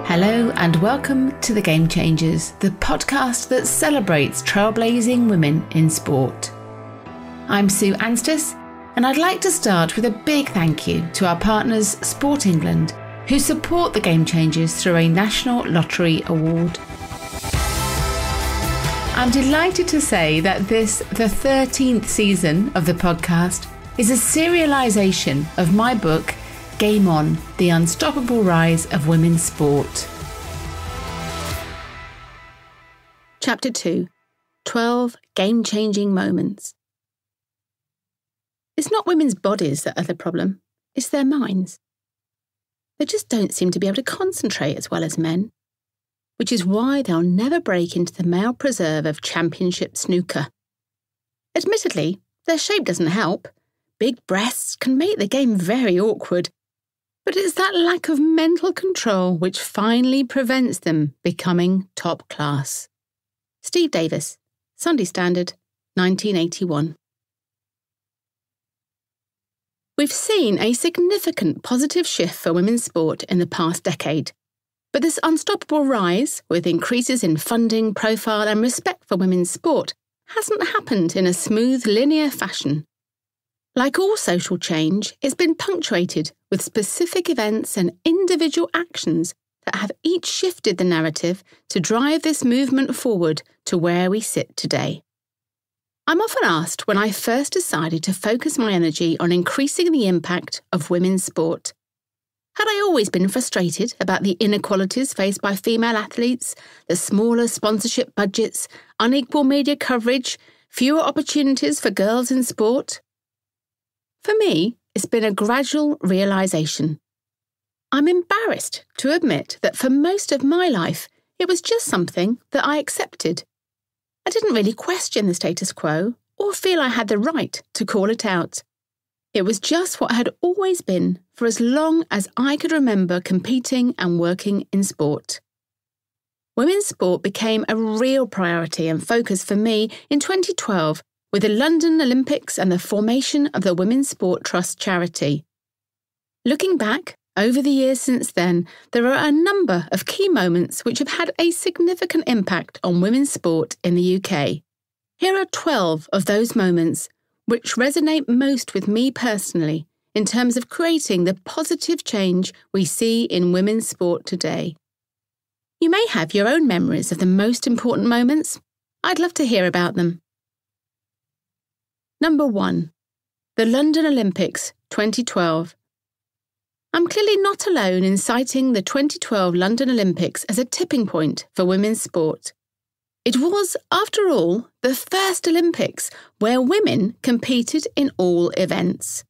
Hello and welcome to The Game Changers, the podcast that celebrates trailblazing women in sport. I'm Sue Anstiss, and I'd like to start with a big thank you to our partners Sport England, who support The Game Changers through a National Lottery Award. I'm delighted to say that this, the 13th season of the podcast, is a serialisation of my book, Game On, The Unstoppable Rise of Women's Sport. Chapter 2, 12 Game-Changing Moments. It's not women's bodies that are the problem, it's their minds. They just don't seem to be able to concentrate as well as men, which is why they'll never break into the male preserve of championship snooker. Admittedly, their shape doesn't help. Big breasts can make the game very awkward. But it's that lack of mental control which finally prevents them becoming top class. Steve Davis, Sunday Standard, 1981. We've seen a significant positive shift for women's sport in the past decade. But this unstoppable rise, with increases in funding, profile and respect for women's sport, hasn't happened in a smooth, linear fashion. Like all social change, it's been punctuated with specific events and individual actions that have each shifted the narrative to drive this movement forward to where we sit today. I'm often asked when I first decided to focus my energy on increasing the impact of women's sport. Had I always been frustrated about the inequalities faced by female athletes, the smaller sponsorship budgets, unequal media coverage, fewer opportunities for girls in sport? For me, it's been a gradual realisation. I'm embarrassed to admit that for most of my life, it was just something that I accepted. I didn't really question the status quo or feel I had the right to call it out. It was just what had always been for as long as I could remember competing and working in sport. Women's sport became a real priority and focus for me in 2012 with the London Olympics and the formation of the Women's Sport Trust charity. Looking back, over the years since then, there are a number of key moments which have had a significant impact on women's sport in the UK. Here are 12 of those moments which resonate most with me personally in terms of creating the positive change we see in women's sport today. You may have your own memories of the most important moments. I'd love to hear about them. Number 1. The London Olympics 2012. I'm clearly not alone in citing the 2012 London Olympics as a tipping point for women's sport. It was, after all, the first Olympics where women competed in all events.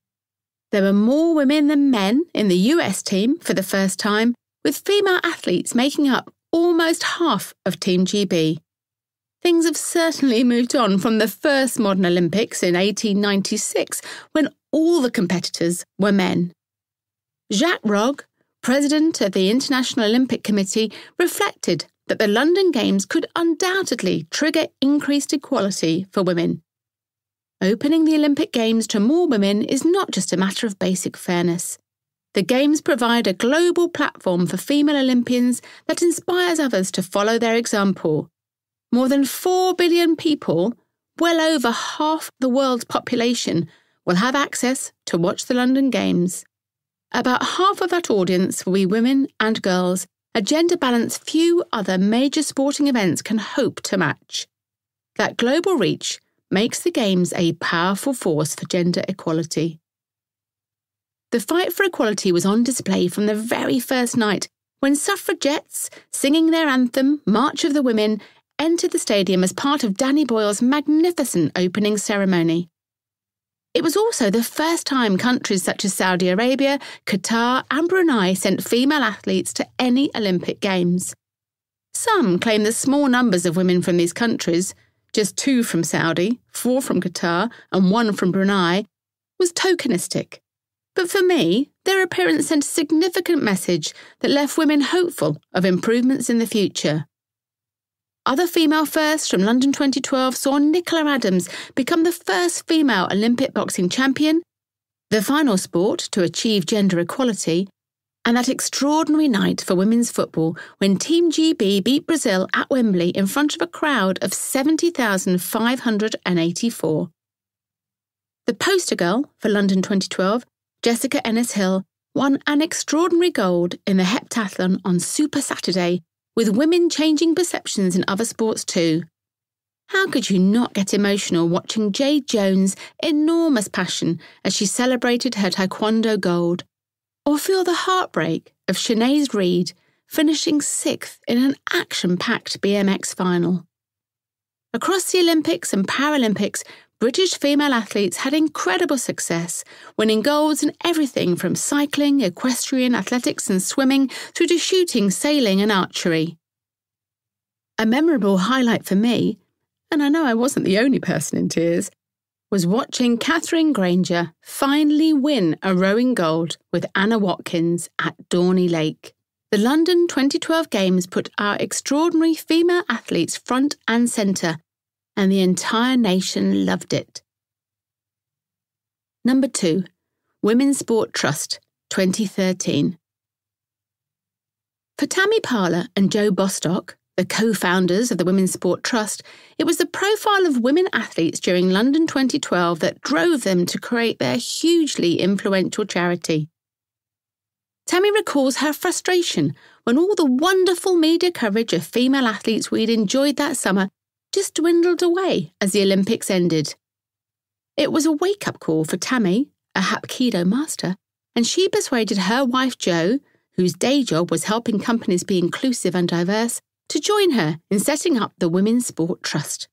There were more women than men in the US team for the first time, with female athletes making up almost half of Team GB. Things have certainly moved on from the first modern Olympics in 1896, when all the competitors were men. Jacques Rogge, president of the International Olympic Committee, reflected that the London Games could undoubtedly trigger increased equality for women. Opening the Olympic Games to more women is not just a matter of basic fairness. The Games provide a global platform for female Olympians that inspires others to follow their example. More than 4 billion people, well over half the world's population, will have access to watch the London Games. About half of that audience will be women and girls, a gender balance few other major sporting events can hope to match. That global reach makes the Games a powerful force for gender equality. The fight for equality was on display from the very first night, when suffragettes, singing their anthem, March of the Women, entered the stadium as part of Danny Boyle's magnificent opening ceremony. It was also the first time countries such as Saudi Arabia, Qatar and Brunei sent female athletes to any Olympic Games. Some claim the small numbers of women from these countries, just 2 from Saudi, 4 from Qatar and 1 from Brunei, was tokenistic. But for me, their appearance sent a significant message that left women hopeful of improvements in the future. Other female firsts from London 2012 saw Nicola Adams become the first female Olympic boxing champion, the final sport to achieve gender equality, And that extraordinary night for women's football when Team GB beat Brazil at Wembley in front of a crowd of 70,584. The poster girl for London 2012, Jessica Ennis-Hill, won an extraordinary gold in the heptathlon on Super Saturday, with women changing perceptions in other sports too. How could you not get emotional watching Jade Jones' enormous passion as she celebrated her taekwondo gold? Or feel the heartbreak of Sinead Reid finishing 6th in an action-packed BMX final? Across the Olympics and Paralympics, British female athletes had incredible success, winning golds in everything from cycling, equestrian, athletics and swimming through to shooting, sailing and archery. A memorable highlight for me, and I know I wasn't the only person in tears, was watching Catherine Granger finally win a rowing gold with Anna Watkins at Dorney Lake. The London 2012 Games put our extraordinary female athletes front and centre, and the entire nation loved it. Number 2, Women's Sport Trust, 2013. For Tammy Parler and Joe Bostock, the co-founders of the Women's Sport Trust, it was the profile of women athletes during London 2012 that drove them to create their hugely influential charity. Tammy recalls her frustration when all the wonderful media coverage of female athletes we'd enjoyed that summer just dwindled away as the Olympics ended. It was a wake-up call for Tammy, a Hapkido master, and she persuaded her wife Jo, whose day job was helping companies be inclusive and diverse, to join her in setting up the Women's Sport Trust.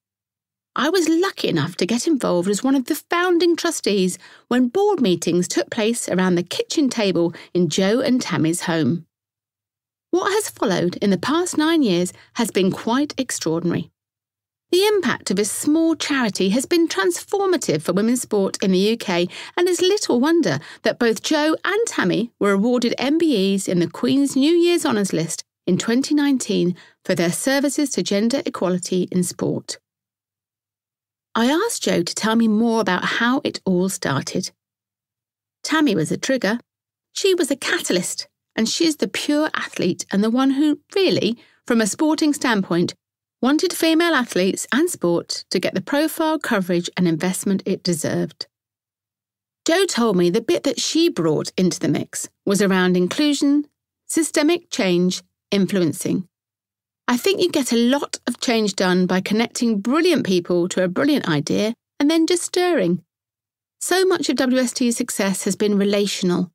I was lucky enough to get involved as one of the founding trustees when board meetings took place around the kitchen table in Jo and Tammy's home. What has followed in the past 9 years has been quite extraordinary. The impact of this small charity has been transformative for women's sport in the UK, and it's little wonder that both Jo and Tammy were awarded MBEs in the Queen's New Year's Honours List in 2019 for their services to gender equality in sport. I asked Jo to tell me more about how it all started. Tammy was a trigger, she was a catalyst, and she's the pure athlete and the one who really, from a sporting standpoint, wanted female athletes and sport to get the profile, coverage and investment it deserved. Jo told me the bit that she brought into the mix was around inclusion, systemic change, influencing. I think you get a lot of change done by connecting brilliant people to a brilliant idea and then just stirring. So much of WST's success has been relational.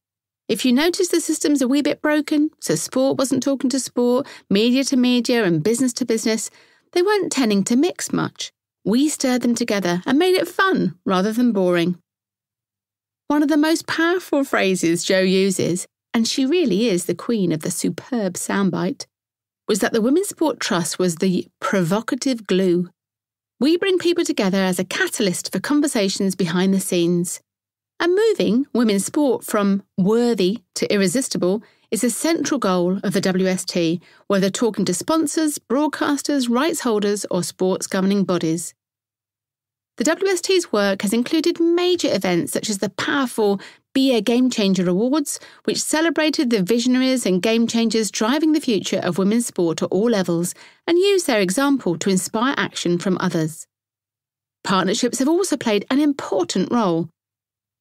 If you notice the system's a wee bit broken, so sport wasn't talking to sport, media to media and business to business, they weren't tending to mix much. We stirred them together and made it fun rather than boring. One of the most powerful phrases Jo uses, and she really is the queen of the superb soundbite, was that the Women's Sport Trust was the provocative glue. We bring people together as a catalyst for conversations behind the scenes. And moving women's sport from worthy to irresistible is a central goal of the WST, whether talking to sponsors, broadcasters, rights holders or sports governing bodies. The WST's work has included major events such as the powerful Be a Game Changer Awards, which celebrated the visionaries and game changers driving the future of women's sport at all levels and used their example to inspire action from others. Partnerships have also played an important role.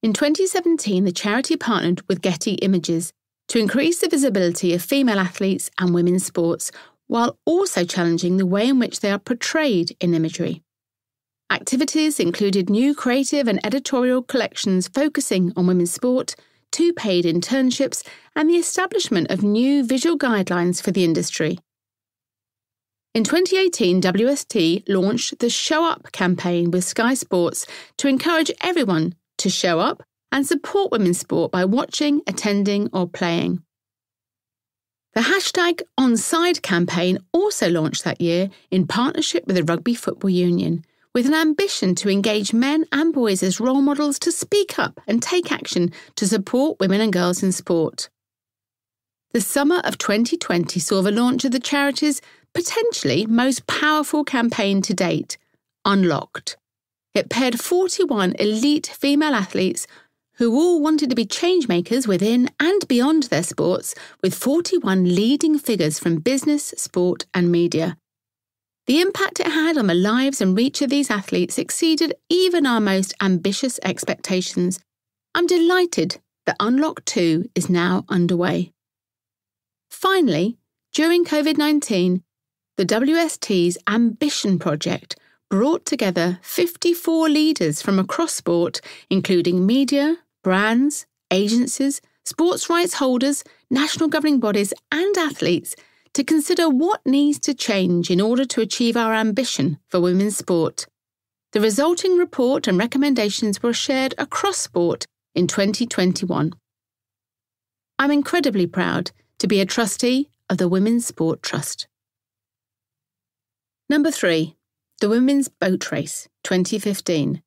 In 2017, the charity partnered with Getty Images to increase the visibility of female athletes and women's sports, while also challenging the way in which they are portrayed in imagery. Activities included new creative and editorial collections focusing on women's sport, 2 paid internships, and the establishment of new visual guidelines for the industry. In 2018, WST launched the Show Up campaign with Sky Sports to encourage everyone to show up and support women's sport by watching, attending, or playing. The #OnSide campaign also launched that year in partnership with the Rugby Football Union, with an ambition to engage men and boys as role models to speak up and take action to support women and girls in sport. The summer of 2020 saw the launch of the charity's potentially most powerful campaign to date, Unlocked. It paired 41 elite female athletes who all wanted to be changemakers within and beyond their sports, with 41 leading figures from business, sport and media. The impact it had on the lives and reach of these athletes exceeded even our most ambitious expectations. I'm delighted that Unlock 2 is now underway. Finally, during COVID-19, the WST's Ambition Project brought together 54 leaders from across sport, including media, brands, agencies, sports rights holders, national governing bodies and athletes, to consider what needs to change in order to achieve our ambition for women's sport. The resulting report and recommendations were shared across sport in 2021. I'm incredibly proud to be a trustee of the Women's Sport Trust. Number 3, the Women's Boat Race 2015.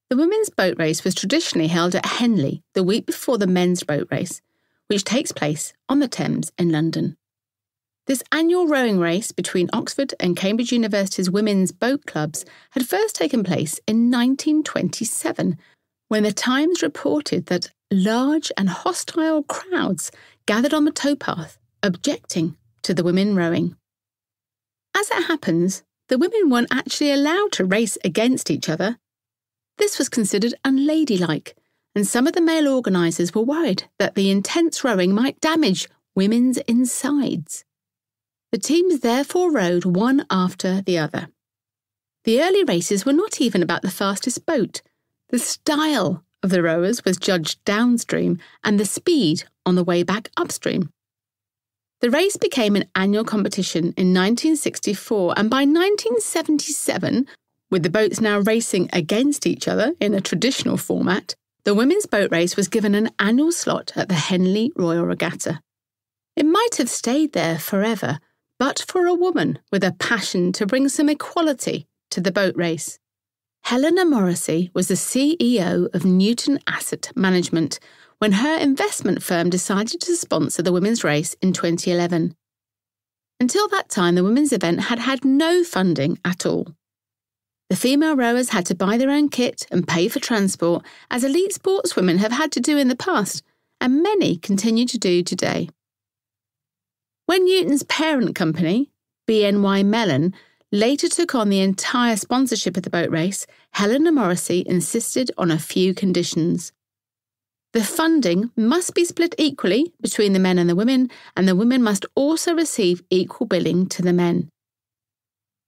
The Women's Boat Race was traditionally held at Henley the week before the Men's Boat Race, which takes place on the Thames in London. This annual rowing race between Oxford and Cambridge University's women's boat clubs had first taken place in 1927, when the Times reported that large and hostile crowds gathered on the towpath, objecting to the women rowing. As it happens, the women weren't actually allowed to race against each other. This was considered unladylike, and some of the male organisers were worried that the intense rowing might damage women's insides. The teams therefore rowed one after the other. The early races were not even about the fastest boat. The style of the rowers was judged downstream and the speed on the way back upstream. The race became an annual competition in 1964, and by 1977, with the boats now racing against each other in a traditional format, the women's boat race was given an annual slot at the Henley Royal Regatta. It might have stayed there forever, but for a woman with a passion to bring some equality to the boat race. Helena Morrissey was the CEO of Newton Asset Management when her investment firm decided to sponsor the women's race in 2011. Until that time, the women's event had had no funding at all. The female rowers had to buy their own kit and pay for transport, as elite sportswomen have had to do in the past, and many continue to do today. When Newton's parent company, BNY Mellon, later took on the entire sponsorship of the boat race, Helena Morrissey insisted on a few conditions. The funding must be split equally between the men and the women must also receive equal billing to the men.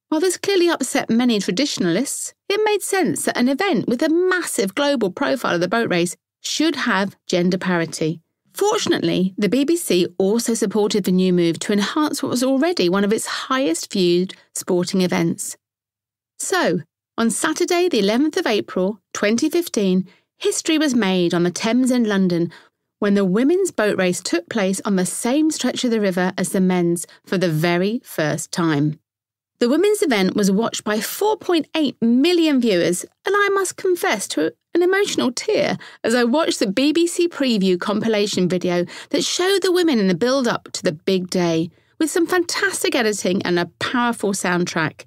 While this clearly upset many traditionalists, it made sense that an event with a massive global profile of the boat race should have gender parity. Fortunately, the BBC also supported the new move to enhance what was already one of its highest viewed sporting events. So, on Saturday the 11th of April 2015, history was made on the Thames in London when the women's boat race took place on the same stretch of the river as the men's for the very first time. The women's event was watched by 4.8 million viewers, and I must confess to an emotional tear as I watched the BBC Preview compilation video that showed the women in the build-up to the big day, with some fantastic editing and a powerful soundtrack.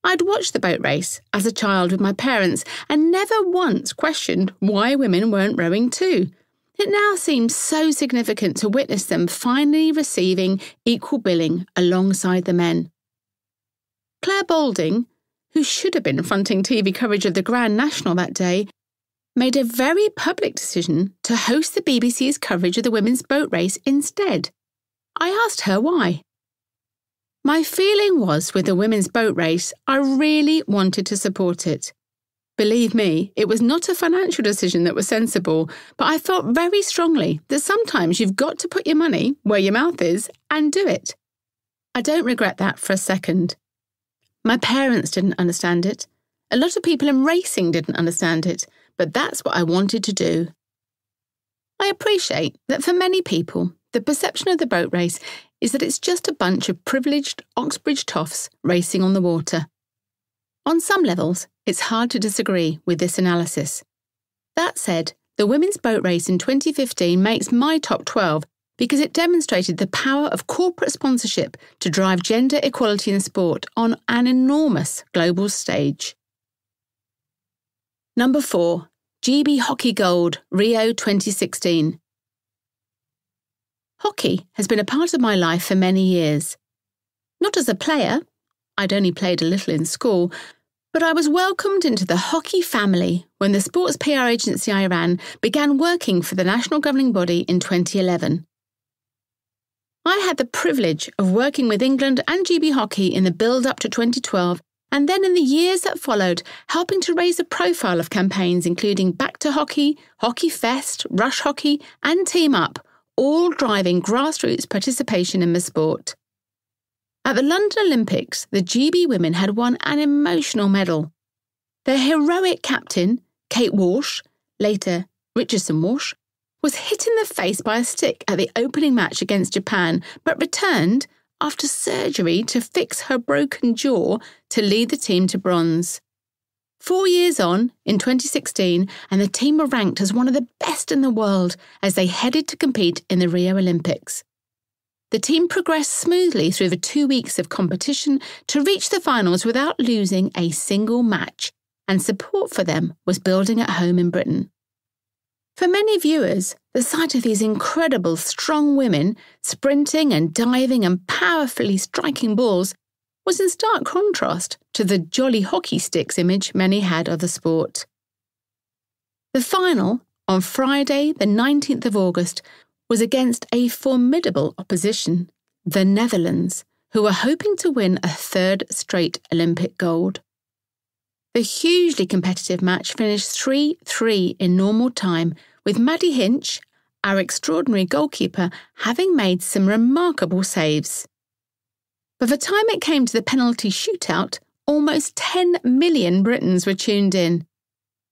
I'd watched the boat race as a child with my parents and never once questioned why women weren't rowing too. It now seems so significant to witness them finally receiving equal billing alongside the men. Claire Balding, who should have been fronting TV coverage of the Grand National that day, made a very public decision to host the BBC's coverage of the women's boat race instead. I asked her why. My feeling was, with the women's boat race, I really wanted to support it. Believe me, it was not a financial decision that was sensible, but I felt very strongly that sometimes you've got to put your money where your mouth is and do it. I don't regret that for a second. My parents didn't understand it. A lot of people in racing didn't understand it, but that's what I wanted to do. I appreciate that for many people, the perception of the boat race is that it's just a bunch of privileged Oxbridge toffs racing on the water. On some levels, it's hard to disagree with this analysis. That said, the women's boat race in 2015 makes my top 12 because it demonstrated the power of corporate sponsorship to drive gender equality in sport on an enormous global stage. Number 4. GB Hockey Gold, Rio 2016. Hockey has been a part of my life for many years. Not as a player, I'd only played a little in school, but I was welcomed into the hockey family when the sports PR agency I ran began working for the national governing body in 2011. I had the privilege of working with England and GB Hockey in the build-up to 2012, and then in the years that followed, helping to raise the profile of campaigns including Back to Hockey, Hockey Fest, Rush Hockey and Team Up, all driving grassroots participation in the sport. At the London Olympics, the GB women had won an emotional medal. Their heroic captain, Kate Walsh, later Richardson Walsh, was hit in the face by a stick at the opening match against Japan, but returned after surgery to fix her broken jaw to lead the team to bronze. 4 years on, in 2016, and the team were ranked as one of the best in the world as they headed to compete in the Rio Olympics. The team progressed smoothly through the 2 weeks of competition to reach the finals without losing a single match, and support for them was building at home in Britain. For many viewers, the sight of these incredible, strong women sprinting and diving and powerfully striking balls was in stark contrast to the jolly hockey sticks image many had of the sport. The final, on Friday, the 19th of August, was against a formidable opposition, the Netherlands, who were hoping to win a third straight Olympic gold. The hugely competitive match finished 3-3 in normal time, with Maddie Hinch, our extraordinary goalkeeper, having made some remarkable saves. By the time it came to the penalty shootout, almost 10 million Britons were tuned in.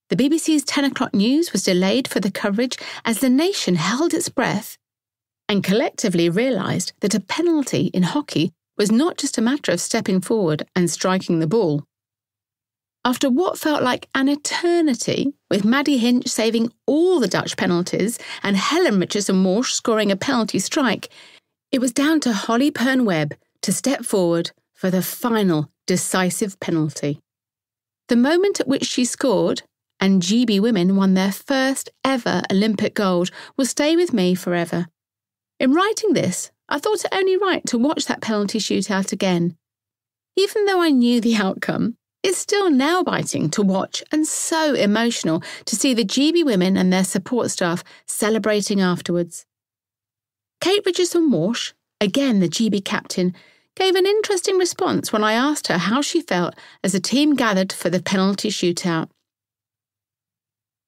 The BBC's 10 o'clock news was delayed for the coverage as the nation held its breath and collectively realised that a penalty in hockey was not just a matter of stepping forward and striking the ball. After what felt like an eternity, with Maddie Hinch saving all the Dutch penalties and Helen Richardson-Walsh scoring a penalty strike, it was down to Holly Pern-Webb to step forward for the final decisive penalty. The moment at which she scored, and GB women won their first ever Olympic gold, will stay with me forever. In writing this, I thought it only right to watch that penalty shootout again. Even though I knew the outcome, it's still nail-biting to watch and so emotional to see the GB women and their support staff celebrating afterwards. Kate Richardson-Walsh, again the GB captain, gave an interesting response when I asked her how she felt as the team gathered for the penalty shootout.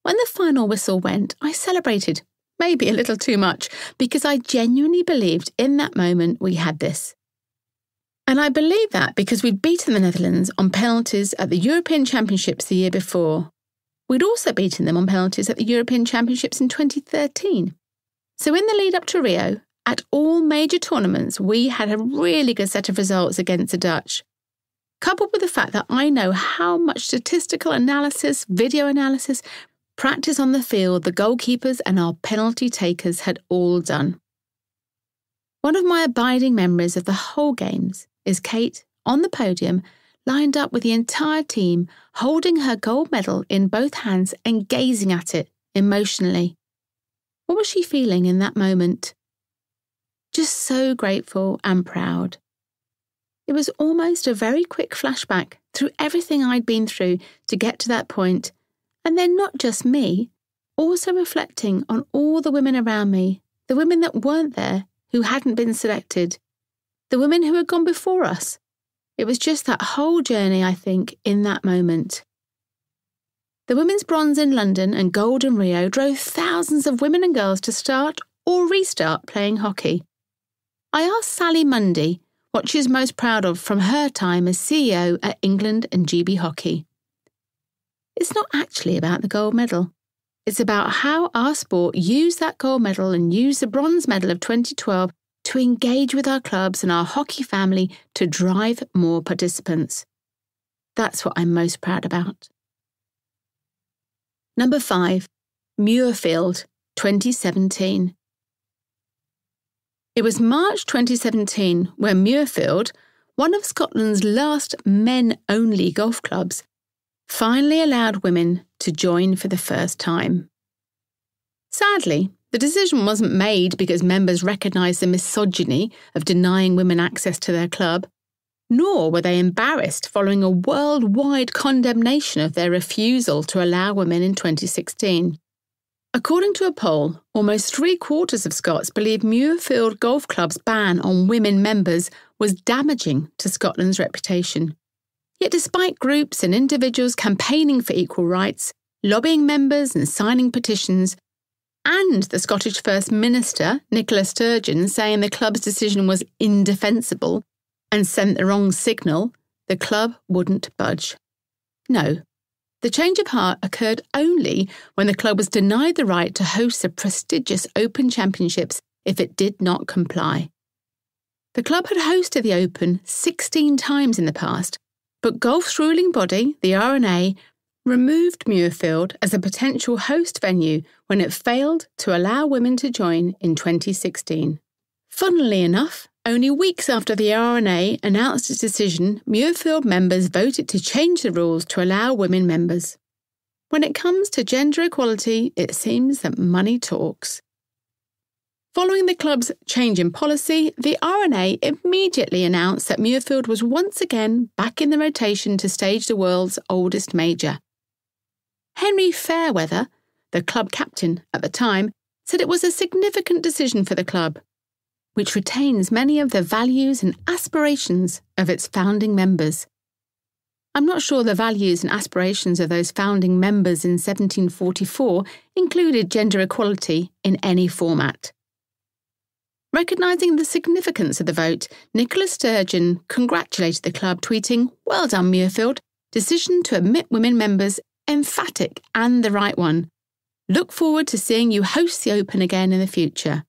When the final whistle went, I celebrated, maybe a little too much, because I genuinely believed in that moment we had this. And I believe that because we'd beaten the Netherlands on penalties at the European Championships the year before. We'd also beaten them on penalties at the European Championships in 2013. So in the lead up to Rio, at all major tournaments, we had a really good set of results against the Dutch. Coupled with the fact that I know how much statistical analysis, video analysis, practice on the field the goalkeepers and our penalty takers had all done. One of my abiding memories of the whole games is Kate, on the podium, lined up with the entire team, holding her gold medal in both hands and gazing at it emotionally. What was she feeling in that moment? Just so grateful and proud. It was almost a very quick flashback through everything I'd been through to get to that point, and then not just me, also reflecting on all the women around me, the women that weren't there, who hadn't been selected, the women who had gone before us. It was just that whole journey, I think, in that moment. The women's bronze in London and gold in Rio drove thousands of women and girls to start or restart playing hockey. I asked Sally Mundy what she's most proud of from her time as CEO at England and GB Hockey. It's not actually about the gold medal. It's about how our sport used that gold medal and used the bronze medal of 2012 to engage with our clubs and our hockey family to drive more participants. That's what I'm most proud about. Number 5, Muirfield, 2017. It was March 2017 when Muirfield, one of Scotland's last men-only golf clubs, finally allowed women to join for the first time. Sadly, the decision wasn't made because members recognised the misogyny of denying women access to their club, nor were they embarrassed following a worldwide condemnation of their refusal to allow women in 2016. According to a poll, almost 3/4 of Scots believe Muirfield Golf Club's ban on women members was damaging to Scotland's reputation. Yet despite groups and individuals campaigning for equal rights, lobbying members and signing petitions, and the Scottish First Minister, Nicola Sturgeon, saying the club's decision was indefensible and sent the wrong signal, the club wouldn't budge. No, the change of heart occurred only when the club was denied the right to host the prestigious Open Championships if it did not comply. The club had hosted the Open 16 times in the past, but golf's ruling body, the R&A, removed Muirfield as a potential host venue when it failed to allow women to join in 2016. Funnily enough, only weeks after the R&A announced its decision, Muirfield members voted to change the rules to allow women members. When it comes to gender equality, it seems that money talks. Following the club's change in policy, the R&A immediately announced that Muirfield was once again back in the rotation to stage the world's oldest major. Henry Fairweather, the club captain at the time, said it was a significant decision for the club, which retains many of the values and aspirations of its founding members. I'm not sure the values and aspirations of those founding members in 1744 included gender equality in any format. Recognising the significance of the vote, Nicola Sturgeon congratulated the club, tweeting, "Well done, Muirfield. Decision to admit women members, emphatic and the right one. Look forward to seeing you host the Open again in the future."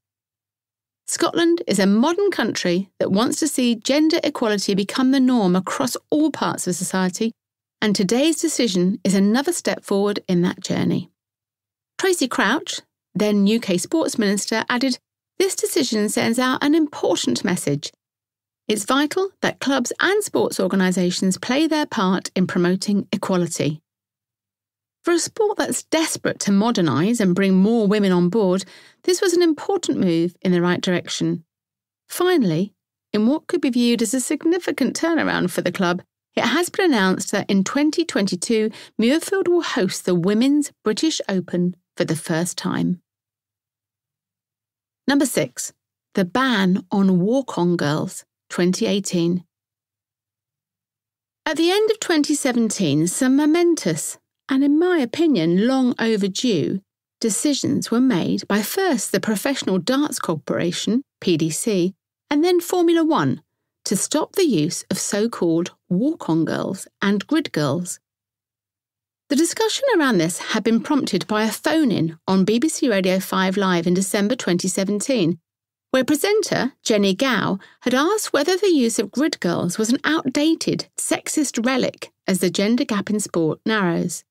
Scotland is a modern country that wants to see gender equality become the norm across all parts of society, and today's decision is another step forward in that journey. Tracy Crouch, then UK Sports Minister, added, "This decision sends out an important message. It's vital that clubs and sports organisations play their part in promoting equality." For a sport that's desperate to modernise and bring more women on board, this was an important move in the right direction. Finally, in what could be viewed as a significant turnaround for the club, it has been announced that in 2022, Muirfield will host the Women's British Open for the first time. Number 6. The ban on walk-on girls, 2018. At the end of 2017, some momentous, and in my opinion long overdue, decisions were made by first the Professional Darts Corporation, PDC, and then Formula One to stop the use of so-called walk-on girls and grid girls. The discussion around this had been prompted by a phone-in on BBC Radio 5 Live in December 2017, where presenter Jenny Gow had asked whether the use of grid girls was an outdated, sexist relic as the gender gap in sport narrows.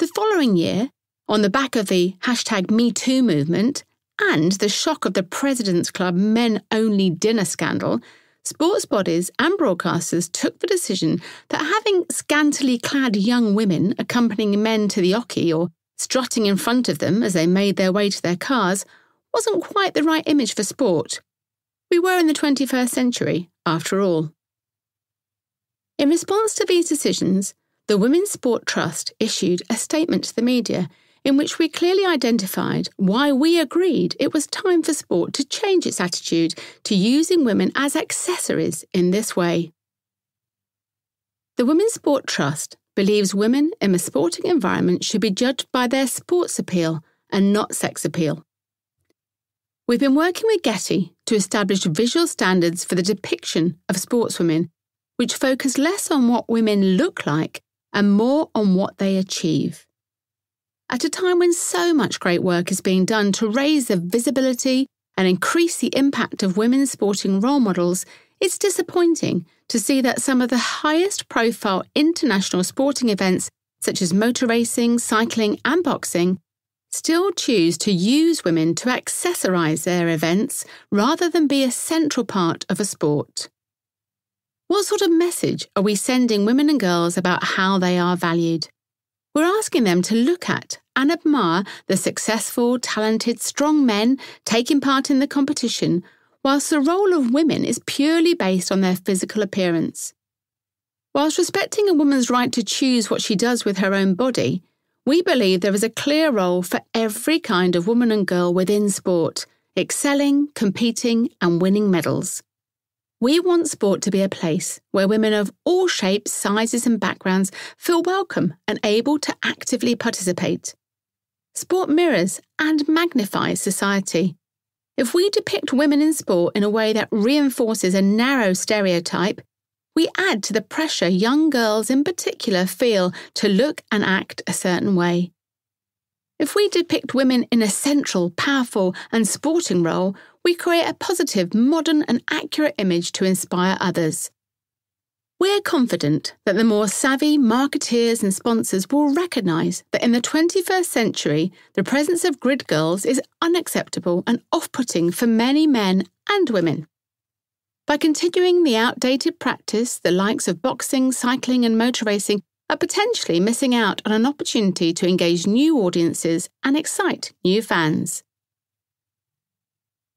The following year, on the back of the #MeToo movement and the shock of the President's Club men-only dinner scandal, sports bodies and broadcasters took the decision that having scantily clad young women accompanying men to the oche or strutting in front of them as they made their way to their cars wasn't quite the right image for sport. We were in the 21st century, after all. In response to these decisions, the Women's Sport Trust issued a statement to the media in which we clearly identified why we agreed it was time for sport to change its attitude to using women as accessories in this way. The Women's Sport Trust believes women in the sporting environment should be judged by their sports appeal and not sex appeal. We've been working with Getty to establish visual standards for the depiction of sportswomen, which focus less on what women look like and more on what they achieve. At a time when so much great work is being done to raise the visibility and increase the impact of women's sporting role models, it's disappointing to see that some of the highest profile international sporting events, such as motor racing, cycling and boxing, still choose to use women to accessorise their events rather than be a central part of a sport. What sort of message are we sending women and girls about how they are valued? We're asking them to look at and admire the successful, talented, strong men taking part in the competition, whilst the role of women is purely based on their physical appearance. Whilst respecting a woman's right to choose what she does with her own body, we believe there is a clear role for every kind of woman and girl within sport, excelling, competing, and winning medals. We want sport to be a place where women of all shapes, sizes, and backgrounds feel welcome and able to actively participate. Sport mirrors and magnifies society. If we depict women in sport in a way that reinforces a narrow stereotype, we add to the pressure young girls in particular feel to look and act a certain way. If we depict women in a central, powerful, and sporting role, we create a positive, modern, and accurate image to inspire others. We're confident that the more savvy marketeers and sponsors will recognise that in the 21st century, the presence of grid girls is unacceptable and off-putting for many men and women. By continuing the outdated practice, the likes of boxing, cycling, and motor racing are potentially missing out on an opportunity to engage new audiences and excite new fans.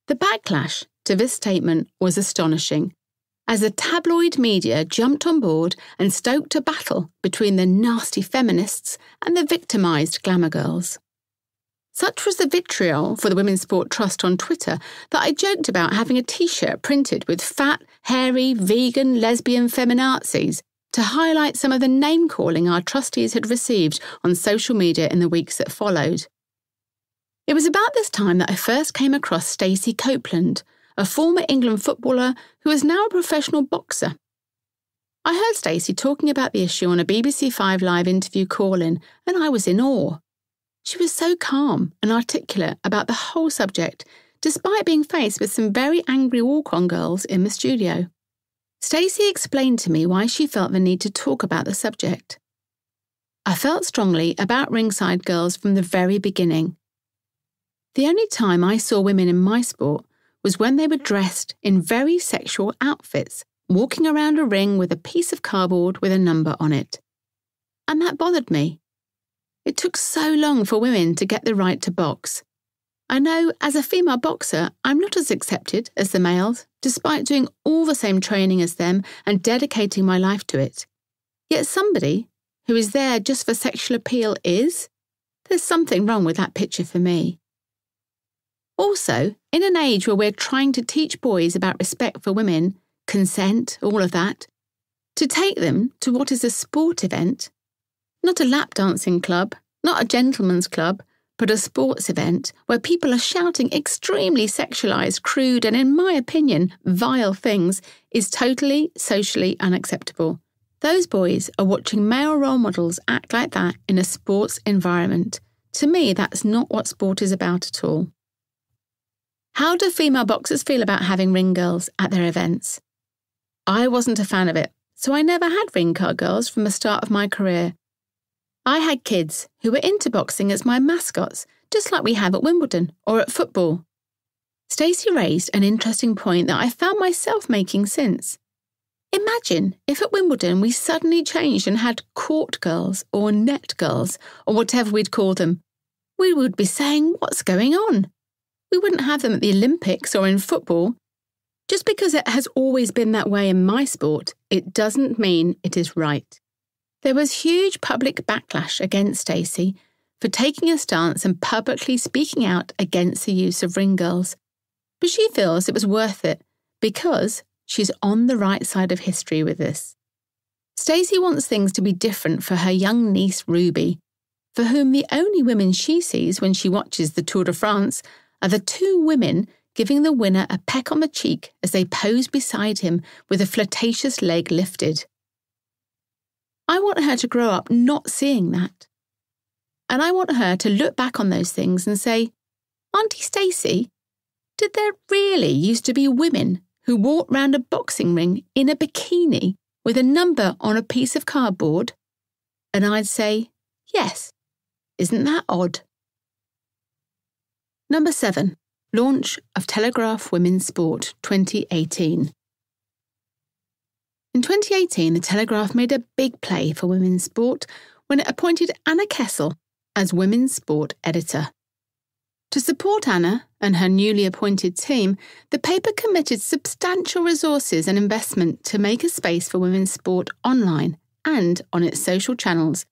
The backlash to this statement was astonishing, as the tabloid media jumped on board and stoked a battle between the nasty feminists and the victimised glamour girls. Such was the vitriol for the Women's Sport Trust on Twitter that I joked about having a t-shirt printed with fat, hairy, vegan, lesbian feminazis to highlight some of the name-calling our trustees had received on social media in the weeks that followed. It was about this time that I first came across Stacey Copeland, a former England footballer who is now a professional boxer. I heard Stacey talking about the issue on a BBC 5 Live interview call-in, and I was in awe. She was so calm and articulate about the whole subject, despite being faced with some very angry walk-on girls in the studio. Stacey explained to me why she felt the need to talk about the subject. I felt strongly about ringside girls from the very beginning. The only time I saw women in my sport was when they were dressed in very sexual outfits, walking around a ring with a piece of cardboard with a number on it. And that bothered me. It took so long for women to get the right to box. I know as a female boxer, I'm not as accepted as the males, despite doing all the same training as them and dedicating my life to it. Yet somebody who is there just for sexual appeal is? There's something wrong with that picture for me. Also, in an age where we're trying to teach boys about respect for women, consent, all of that, to take them to what is a sport event, not a lap dancing club, not a gentleman's club, but a sports event where people are shouting extremely sexualised, crude and, in my opinion, vile things, is totally socially unacceptable. Those boys are watching male role models act like that in a sports environment. To me, that's not what sport is about at all. How do female boxers feel about having ring girls at their events? I wasn't a fan of it, so I never had ring card girls from the start of my career. I had kids who were into boxing as my mascots, just like we have at Wimbledon or at football. Stacey raised an interesting point that I found myself making since. Imagine if at Wimbledon we suddenly changed and had court girls or net girls or whatever we'd call them. We would be saying, what's going on? We wouldn't have them at the Olympics or in football. Just because it has always been that way in my sport, it doesn't mean it is right. There was huge public backlash against Stacey for taking a stance and publicly speaking out against the use of ring girls. But she feels it was worth it because she's on the right side of history with this. Stacey wants things to be different for her young niece Ruby, for whom the only women she sees when she watches the Tour de France are the two women giving the winner a peck on the cheek as they pose beside him with a flirtatious leg lifted. I want her to grow up not seeing that. And I want her to look back on those things and say, Auntie Stacey, did there really used to be women who walked round a boxing ring in a bikini with a number on a piece of cardboard? And I'd say, yes. Isn't that odd? Number 7. Launch of Telegraph Women's Sport 2018. In 2018, the Telegraph made a big play for women's sport when it appointed Anna Kessel as Women's Sport Editor. To support Anna and her newly appointed team, the paper committed substantial resources and investment to make a space for women's sport online and on its social channels,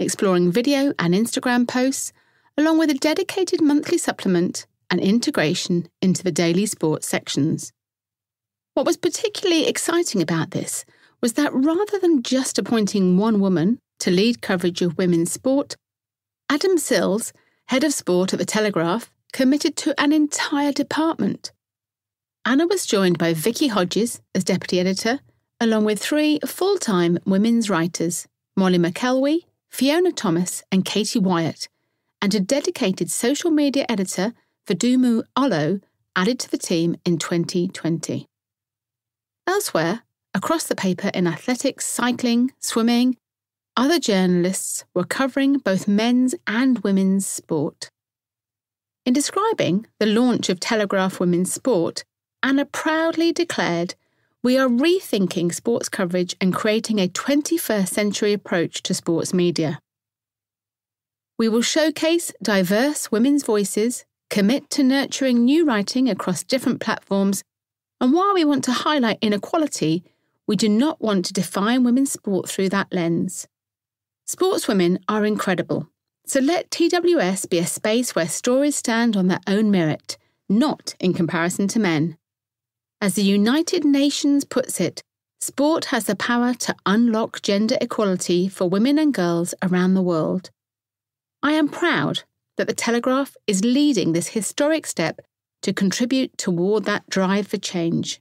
exploring video and Instagram posts, along with a dedicated monthly supplement and integration into the daily sports sections. What was particularly exciting about this was that rather than just appointing one woman to lead coverage of women's sport, Adam Sills, head of sport at The Telegraph, committed to an entire department. Anna was joined by Vicky Hodges as deputy editor, along with 3 full-time women's writers, Molly McElwee, Fiona Thomas and Katie Wyatt, and a dedicated social media editor, Vidumu Olo, added to the team in 2020. Elsewhere, across the paper in athletics, cycling, swimming, other journalists were covering both men's and women's sport. In describing the launch of Telegraph Women's Sport, Anna proudly declared, "We are rethinking sports coverage and creating a 21st century approach to sports media. We will showcase diverse women's voices, commit to nurturing new writing across different platforms, and while we want to highlight inequality, we do not want to define women's sport through that lens. Sportswomen are incredible, so let TWS be a space where stories stand on their own merit, not in comparison to men. As the United Nations puts it, sport has the power to unlock gender equality for women and girls around the world. I am proud that The Telegraph is leading this historic step to contribute toward that drive for change."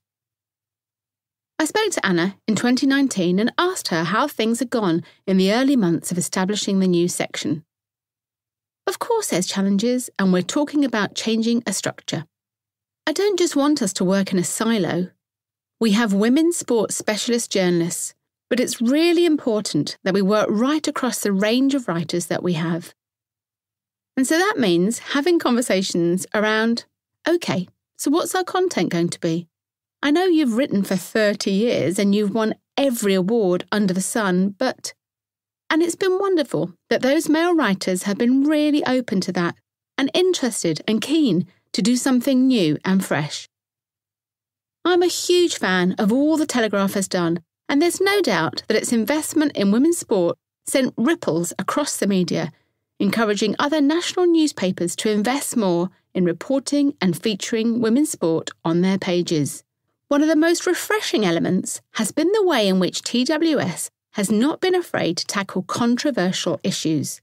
I spoke to Anna in 2019 and asked her how things had gone in the early months of establishing the new section. Of course there's challenges, and we're talking about changing a structure. I don't just want us to work in a silo. We have women's sports specialist journalists, but it's really important that we work right across the range of writers that we have. And so that means having conversations around, okay, so what's our content going to be? I know you've written for 30 years and you've won every award under the sun, and it's been wonderful that those male writers have been really open to that and interested and keen to do something new and fresh. I'm a huge fan of all The Telegraph has done, and there's no doubt that its investment in women's sport sent ripples across the media, encouraging other national newspapers to invest more in reporting and featuring women's sport on their pages. One of the most refreshing elements has been the way in which TWS has not been afraid to tackle controversial issues.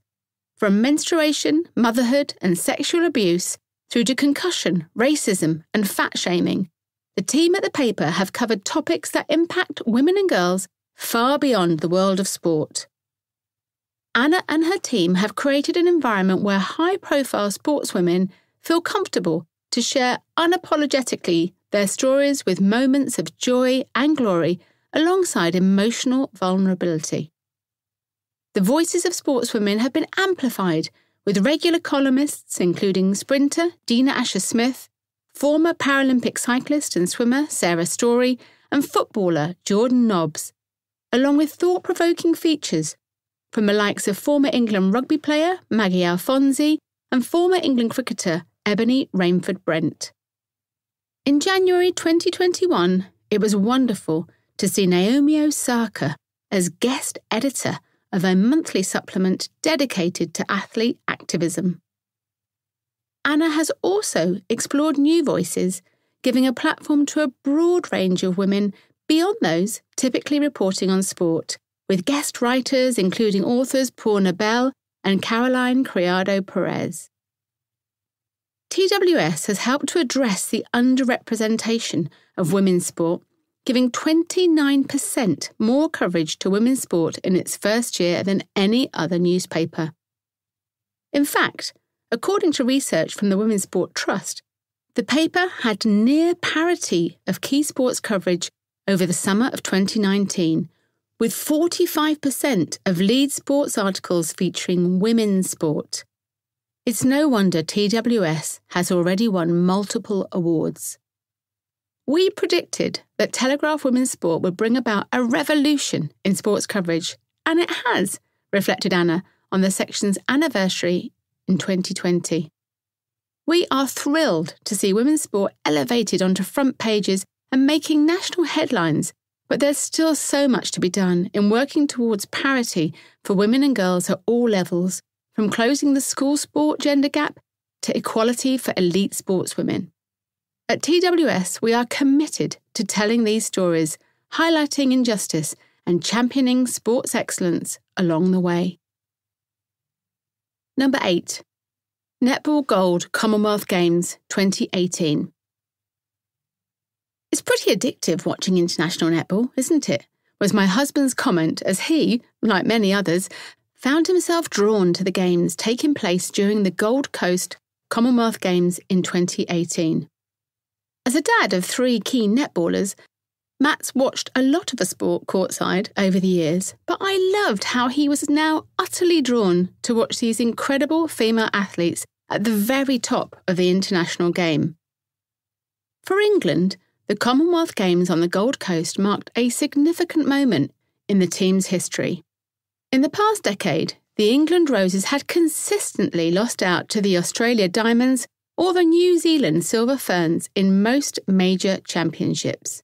From menstruation, motherhood and sexual abuse through to concussion, racism and fat shaming, the team at the paper have covered topics that impact women and girls far beyond the world of sport. Anna and her team have created an environment where high-profile sportswomen feel comfortable to share unapologetically their stories with moments of joy and glory alongside emotional vulnerability. The voices of sportswomen have been amplified with regular columnists including sprinter Dina Asher-Smith, former Paralympic cyclist and swimmer Sarah Story, and footballer Jordan Nobbs, along with thought-provoking features from the likes of former England rugby player Maggie Alfonsi and former England cricketer Ebony Rainford-Brent. In January 2021, it was wonderful to see Naomi Osaka as guest editor of a monthly supplement dedicated to athlete activism. Anna has also explored new voices, giving a platform to a broad range of women beyond those typically reporting on sport, with guest writers including authors Paul Nobel and Caroline Criado Perez. TWS has helped to address the underrepresentation of women's sport, giving 29% more coverage to women's sport in its first year than any other newspaper. In fact, according to research from the Women's Sport Trust, the paper had near parity of key sports coverage over the summer of 2019, with 45% of lead sports articles featuring women's sport. It's no wonder TWS has already won multiple awards. We predicted that Telegraph Women's Sport would bring about a revolution in sports coverage, and it has, reflected Anna on the section's anniversary in 2020. We are thrilled to see women's sport elevated onto front pages and making national headlines, but there's still so much to be done in working towards parity for women and girls at all levels, from closing the school sport gender gap to equality for elite sportswomen. At TWS, we are committed to telling these stories, highlighting injustice and championing sports excellence along the way. Number 8. Netball Gold Commonwealth Games 2018. It's pretty addictive watching international netball, isn't it? Was my husband's comment as he, like many others, found himself drawn to the games taking place during the Gold Coast Commonwealth Games in 2018. As a dad of 3 keen netballers, Matt's watched a lot of the sport courtside over the years, but I loved how he was now utterly drawn to watch these incredible female athletes at the very top of the international game. For England, the Commonwealth Games on the Gold Coast marked a significant moment in the team's history. In the past decade, the England Roses had consistently lost out to the Australia Diamonds or the New Zealand Silver Ferns in most major championships.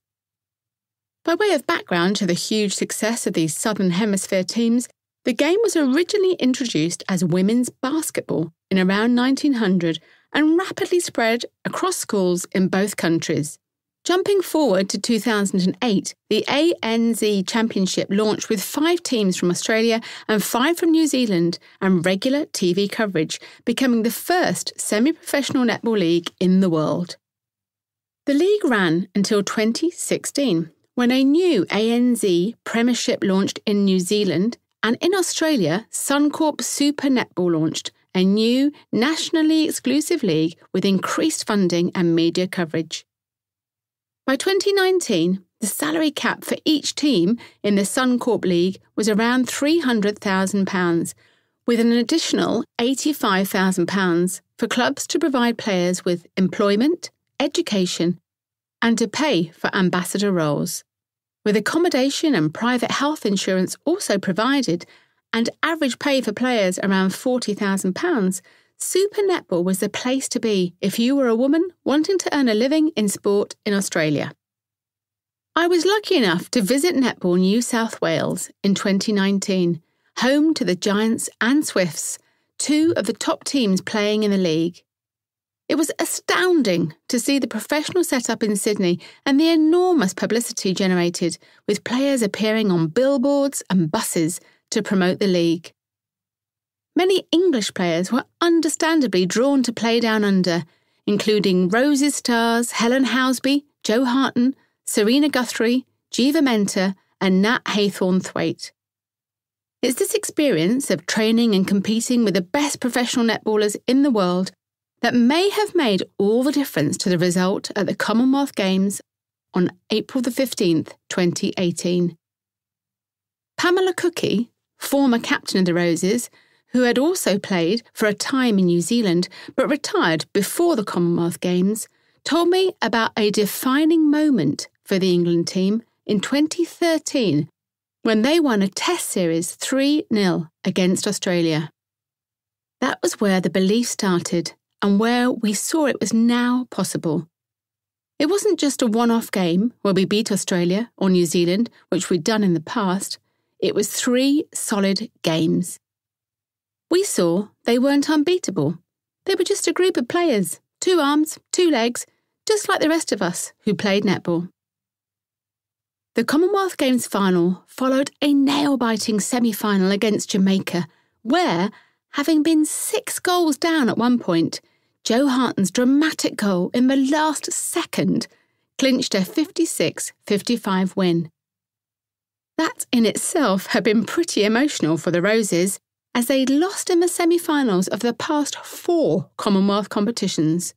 By way of background to the huge success of these Southern Hemisphere teams, the game was originally introduced as women's basketball in around 1900 and rapidly spread across schools in both countries. Jumping forward to 2008, the ANZ Championship launched with 5 teams from Australia and 5 from New Zealand and regular TV coverage, becoming the first semi-professional netball league in the world. The league ran until 2016, when a new ANZ Premiership launched in New Zealand, and in Australia, Suncorp Super Netball launched, a new nationally exclusive league with increased funding and media coverage. By 2019, the salary cap for each team in the Suncorp League was around £300,000, with an additional £85,000 for clubs to provide players with employment, education, and to pay for ambassador roles. With accommodation and private health insurance also provided, and average pay for players around £40,000, Super Netball was the place to be if you were a woman wanting to earn a living in sport in Australia. I was lucky enough to visit Netball New South Wales in 2019, home to the Giants and Swifts, 2 of the top teams playing in the league. It was astounding to see the professional setup in Sydney and the enormous publicity generated, with players appearing on billboards and buses to promote the league. Many English players were understandably drawn to play down under, including Roses stars Helen Housby, Jo Harton, Serena Guthrie, Jiva Menta, and Nat Haythorne-Thwaite. It's this experience of training and competing with the best professional netballers in the world that may have made all the difference to the result at the Commonwealth Games on April the 15th, 2018. Pamela Cookie, former captain of the Roses, who had also played for a time in New Zealand but retired before the Commonwealth Games, told me about a defining moment for the England team in 2013 when they won a Test series 3-0 against Australia. That was where the belief started and where we saw it was now possible. It wasn't just a one-off game where we beat Australia or New Zealand, which we'd done in the past. It was 3 solid games. We saw they weren't unbeatable. They were just a group of players, 2 arms, 2 legs, just like the rest of us who played netball. The Commonwealth Games final followed a nail-biting semi-final against Jamaica, where, having been 6 goals down at one point, Jo Harton's dramatic goal in the last second clinched a 56-55 win. That in itself had been pretty emotional for the Roses, as they'd lost in the semi-finals of the past 4 Commonwealth competitions.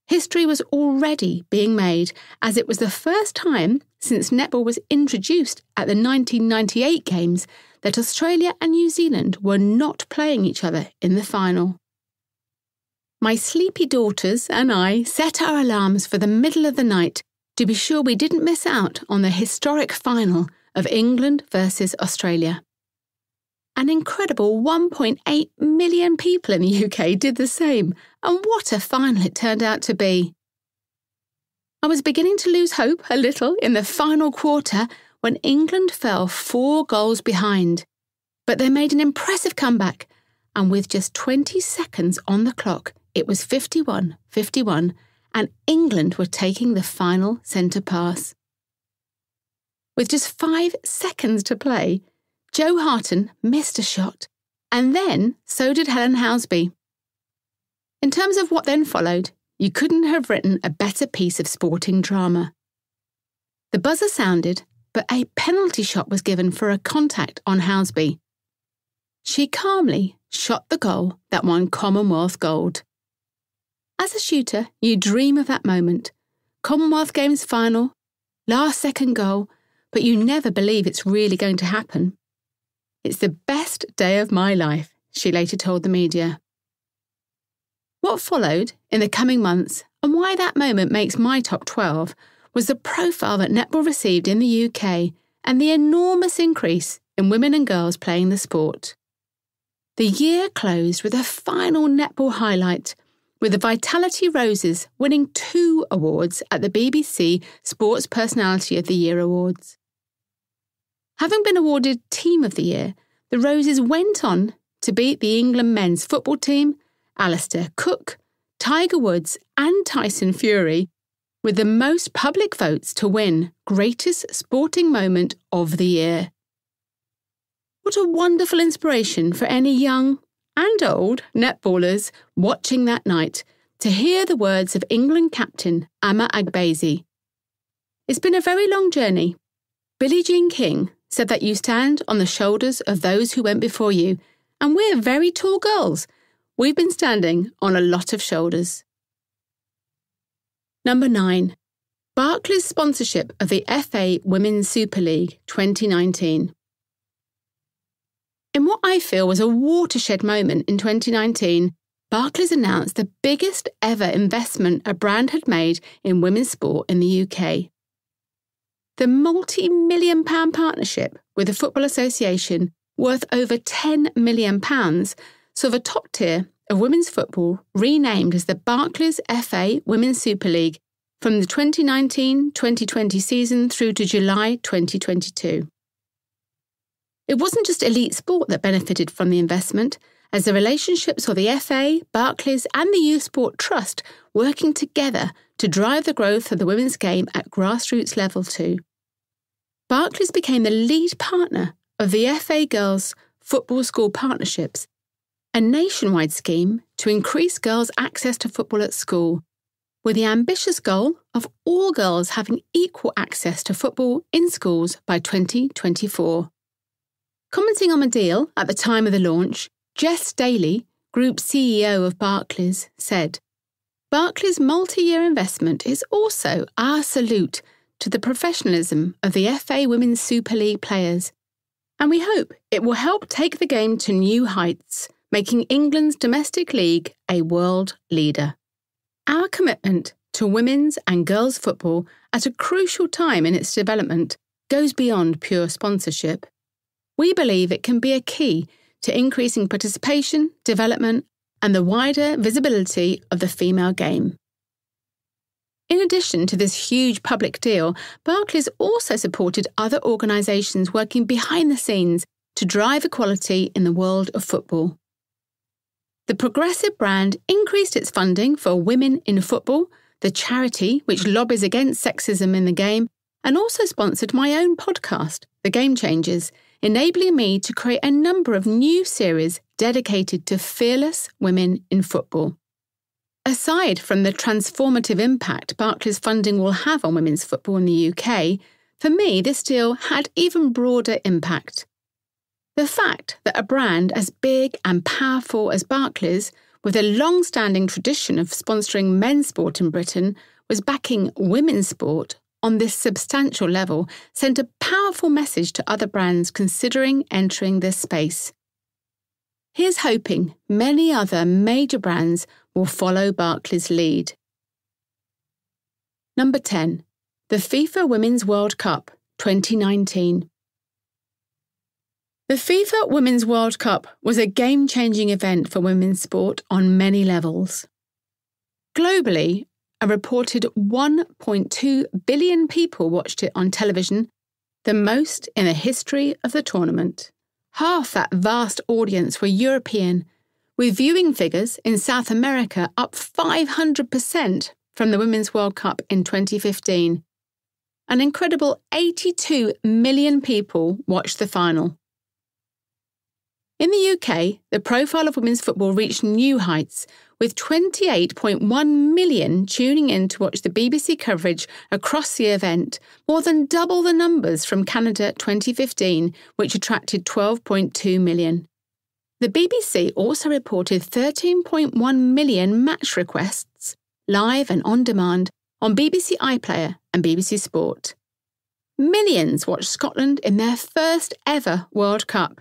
History was already being made, as it was the first time since netball was introduced at the 1998 Games that Australia and New Zealand were not playing each other in the final. My sleepy daughters and I set our alarms for the middle of the night to be sure we didn't miss out on the historic final of England versus Australia. An incredible 1.8 million people in the UK did the same, and what a final it turned out to be. I was beginning to lose hope a little in the final quarter when England fell 4 goals behind. But they made an impressive comeback, and with just 20 seconds on the clock, it was 51-51, and England were taking the final centre pass. With just 5 seconds to play, Jo Harton missed a shot, and then so did Helen Housby. In terms of what then followed, you couldn't have written a better piece of sporting drama. The buzzer sounded, but a penalty shot was given for a contact on Housby. She calmly shot the goal that won Commonwealth gold. As a shooter, you dream of that moment. Commonwealth Games final, last-second goal, but you never believe it's really going to happen. It's the best day of my life, she later told the media. What followed in the coming months, and why that moment makes my top 12, was the profile that netball received in the UK and the enormous increase in women and girls playing the sport. The year closed with a final netball highlight, with the Vitality Roses winning 2 awards at the BBC Sports Personality of the Year Awards. Having been awarded Team of the Year, the Roses went on to beat the England men's football team, Alistair Cook, Tiger Woods and Tyson Fury, with the most public votes to win Greatest Sporting Moment of the Year. What a wonderful inspiration for any young and old netballers watching that night to hear the words of England captain Amma Agbezi. It's been a very long journey. Billie Jean King said that you stand on the shoulders of those who went before you, and we're very tall girls. We've been standing on a lot of shoulders. Number 9. Barclays' sponsorship of the FA Women's Super League 2019. In what I feel was a watershed moment in 2019, Barclays announced the biggest ever investment a brand had made in women's sport in the UK. The multi-million-pound partnership with the Football Association, worth over £10 million, saw the top tier of women's football renamed as the Barclays FA Women's Super League from the 2019-2020 season through to July 2022. It wasn't just elite sport that benefited from the investment, as the relationships saw the FA, Barclays and the Youth Sport Trust working together to drive the growth of the women's game at grassroots level too. Barclays became the lead partner of the FA Girls Football School Partnerships, a nationwide scheme to increase girls' access to football at school, with the ambitious goal of all girls having equal access to football in schools by 2024. Commenting on the deal at the time of the launch, Jess Daly, Group CEO of Barclays, said, "Barclays' multi-year investment is also our salute to the professionalism of the FA Women's Super League players, and we hope it will help take the game to new heights, making England's domestic league a world leader. Our commitment to women's and girls' football at a crucial time in its development goes beyond pure sponsorship. We believe it can be a key to increasing participation, development, and the wider visibility of the female game." In addition to this huge public deal, Barclays also supported other organisations working behind the scenes to drive equality in the world of football. The progressive brand increased its funding for Women in Football, the charity which lobbies against sexism in the game, and also sponsored my own podcast, The Game Changers, enabling me to create a number of new series dedicated to fearless women in football. Aside from the transformative impact Barclays funding will have on women's football in the UK, for me this deal had even broader impact. The fact that a brand as big and powerful as Barclays, with a long-standing tradition of sponsoring men's sport in Britain, was backing women's sport on this substantial level sent a powerful message to other brands considering entering this space. Here's hoping many other major brands will follow Barclays' lead. Number 10. The FIFA Women's World Cup 2019. The FIFA Women's World Cup was a game-changing event for women's sport on many levels. Globally, a reported 1.2 billion people watched it on television, the most in the history of the tournament. Half that vast audience were European, with viewing figures in South America up 500% from the Women's World Cup in 2015. An incredible 82 million people watched the final. In the UK, the profile of women's football reached new heights, with 28.1 million tuning in to watch the BBC coverage across the event, more than double the numbers from Canada 2015, which attracted 12.2 million. The BBC also reported 13.1 million match requests, live and on demand, on BBC iPlayer and BBC Sport. Millions watched Scotland in their first ever World Cup.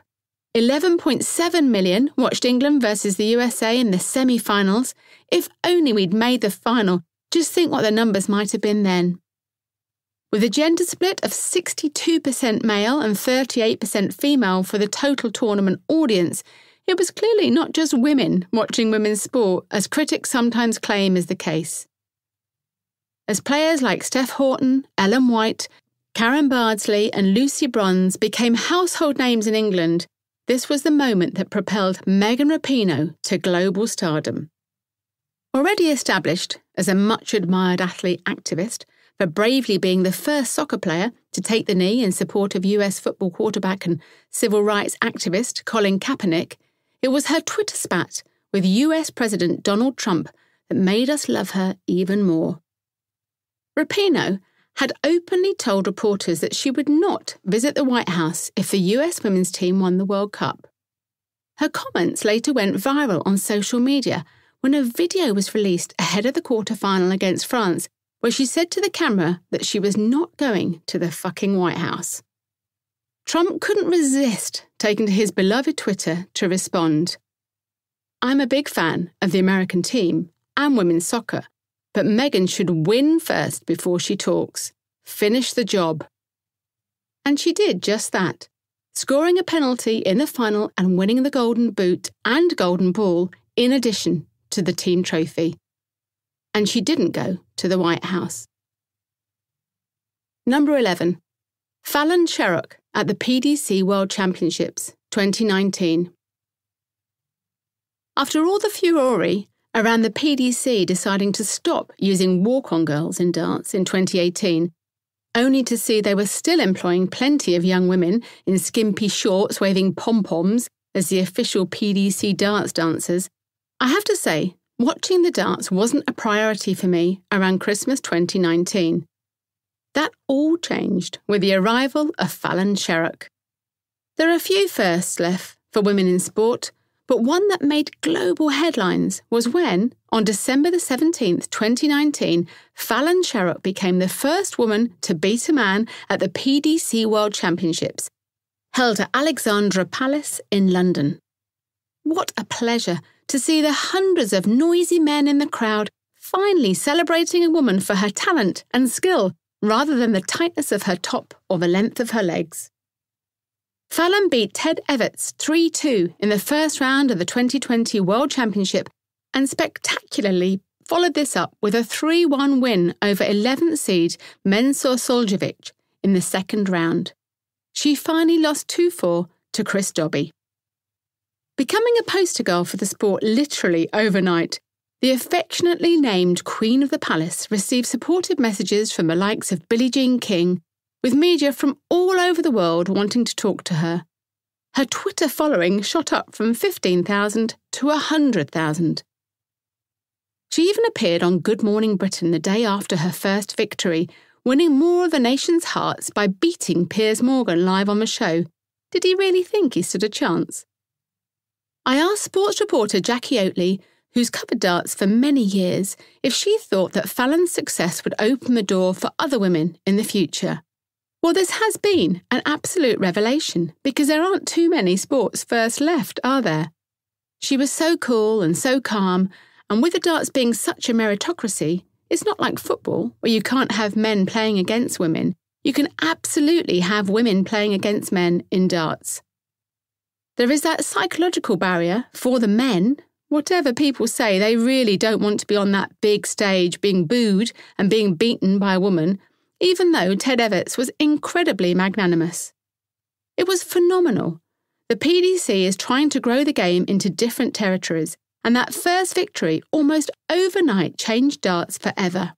11.7 million watched England versus the USA in the semi-finals. If only we'd made the final, just think what the numbers might have been then. With a gender split of 62% male and 38% female for the total tournament audience, it was clearly not just women watching women's sport, as critics sometimes claim is the case. As players like Steph Houghton, Ellen White, Karen Bardsley and Lucy Bronze became household names in England, this was the moment that propelled Megan Rapinoe to global stardom. Already established as a much-admired athlete activist for bravely being the first soccer player to take the knee in support of US football quarterback and civil rights activist Colin Kaepernick, it was her Twitter spat with US President Donald Trump that made us love her even more. Rapinoe had openly told reporters that she would not visit the White House if the US women's team won the World Cup. Her comments later went viral on social media when a video was released ahead of the quarter-final against France, where she said to the camera that she was not going to the fucking White House. Trump couldn't resist taking to his beloved Twitter to respond. "I'm a big fan of the American team and women's soccer, but Megan should win first before she talks. Finish the job." And she did just that, scoring a penalty in the final and winning the Golden Boot and Golden Ball in addition to the team trophy. And she didn't go to the White House. Number 11. Fallon Sherrock at the PDC World Championships 2019. After all the furore around the PDC deciding to stop using walk-on girls in darts in 2018, only to see they were still employing plenty of young women in skimpy shorts waving pom-poms as the official PDC darts dancers, I have to say, watching the darts wasn't a priority for me around Christmas 2019. That all changed with the arrival of Fallon Sherrock. There are a few firsts left for women in sport, but one that made global headlines was when, on December the 17th, 2019, Fallon Sherrock became the first woman to beat a man at the PDC World Championships, held at Alexandra Palace in London. What a pleasure to see the hundreds of noisy men in the crowd finally celebrating a woman for her talent and skill rather than the tightness of her top or the length of her legs. Fallon beat Ted Everts 3-2 in the first round of the 2020 World Championship and spectacularly followed this up with a 3-1 win over 11th seed Mensur Suljovic in the second round. She finally lost 2-4 to Chris Dobby. Becoming a poster girl for the sport literally overnight, the affectionately named Queen of the Palace received supportive messages from the likes of Billie Jean King, with media from all over the world wanting to talk to her. Her Twitter following shot up from 15,000 to 100,000. She even appeared on Good Morning Britain the day after her first victory, winning more of the nation's hearts by beating Piers Morgan live on the show. Did he really think he stood a chance? I asked sports reporter Jackie Oatley, who's covered darts for many years, if she thought that Fallon's success would open the door for other women in the future. Well, this has been an absolute revelation because there aren't too many sports firsts left, are there? She was so cool and so calm, and with the darts being such a meritocracy, it's not like football where you can't have men playing against women. You can absolutely have women playing against men in darts. There is that psychological barrier for the men. Whatever people say, they really don't want to be on that big stage being booed and being beaten by a woman, even though Ted Everts was incredibly magnanimous. It was phenomenal. The PDC is trying to grow the game into different territories, and that first victory almost overnight changed darts forever.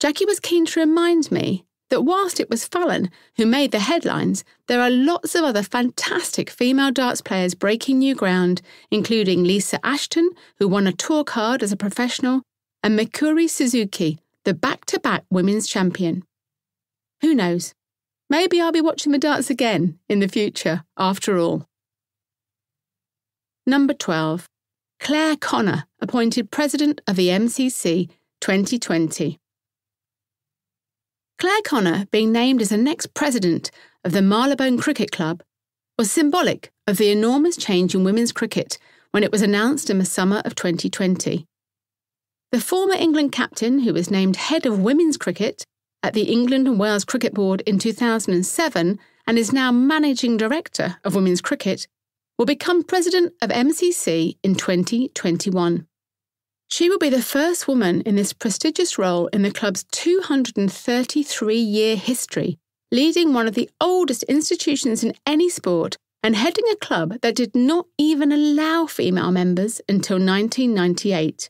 Jackie was keen to remind me that whilst it was Fallon who made the headlines, there are lots of other fantastic female darts players breaking new ground, including Lisa Ashton, who won a tour card as a professional, and Mikuri Suzuki, the back-to-back women's champion. Who knows? Maybe I'll be watching the darts again in the future, after all. Number 12. Claire Connor, appointed President of the MCC 2020. Claire Connor being named as the next president of the Marylebone Cricket Club was symbolic of the enormous change in women's cricket when it was announced in the summer of 2020. The former England captain, who was named head of women's cricket at the England and Wales Cricket Board in 2007 and is now managing director of women's cricket, will become president of MCC in 2021. She will be the first woman in this prestigious role in the club's 233-year history, leading one of the oldest institutions in any sport and heading a club that did not even allow female members until 1998.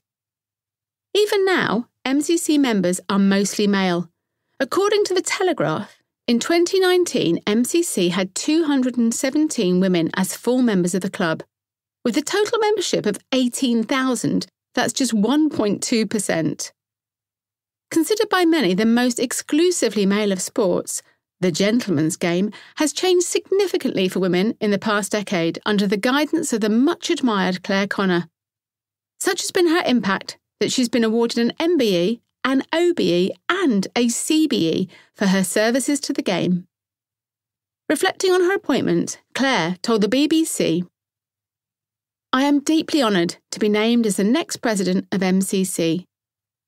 Even now, MCC members are mostly male. According to The Telegraph, in 2019, MCC had 217 women as full members of the club. With a total membership of 18,000, that's just 1.2%. Considered by many the most exclusively male of sports, the gentleman's game has changed significantly for women in the past decade under the guidance of the much-admired Claire Connor. Such has been her impact that she's been awarded an MBE, an OBE and a CBE for her services to the game. Reflecting on her appointment, Claire told the BBC, "I am deeply honoured to be named as the next president of MCC.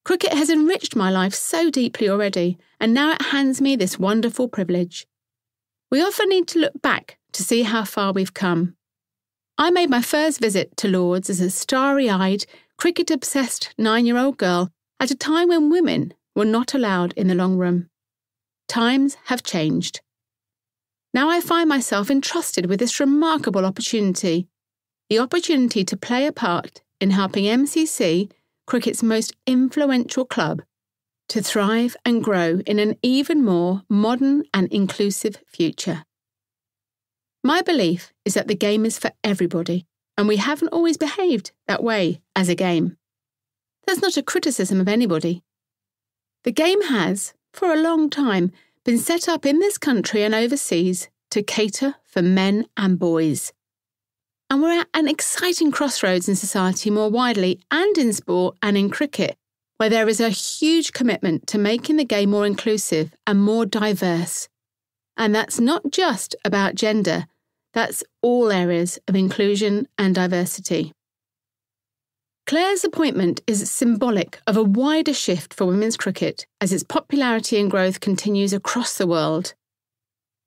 Cricket has enriched my life so deeply already, and now it hands me this wonderful privilege. We often need to look back to see how far we've come. I made my first visit to Lords as a starry-eyed, cricket-obsessed 9-year-old girl at a time when women were not allowed in the long room. Times have changed. Now I find myself entrusted with this remarkable opportunity, the opportunity to play a part in helping MCC, cricket's most influential club, to thrive and grow in an even more modern and inclusive future. My belief is that the game is for everybody, and we haven't always behaved that way as a game. That's not a criticism of anybody. The game has, for a long time, been set up in this country and overseas to cater for men and boys. And we're at an exciting crossroads in society more widely and in sport and in cricket, where there is a huge commitment to making the game more inclusive and more diverse. And that's not just about gender, that's all areas of inclusion and diversity. Claire's appointment is symbolic of a wider shift for women's cricket as its popularity and growth continues across the world.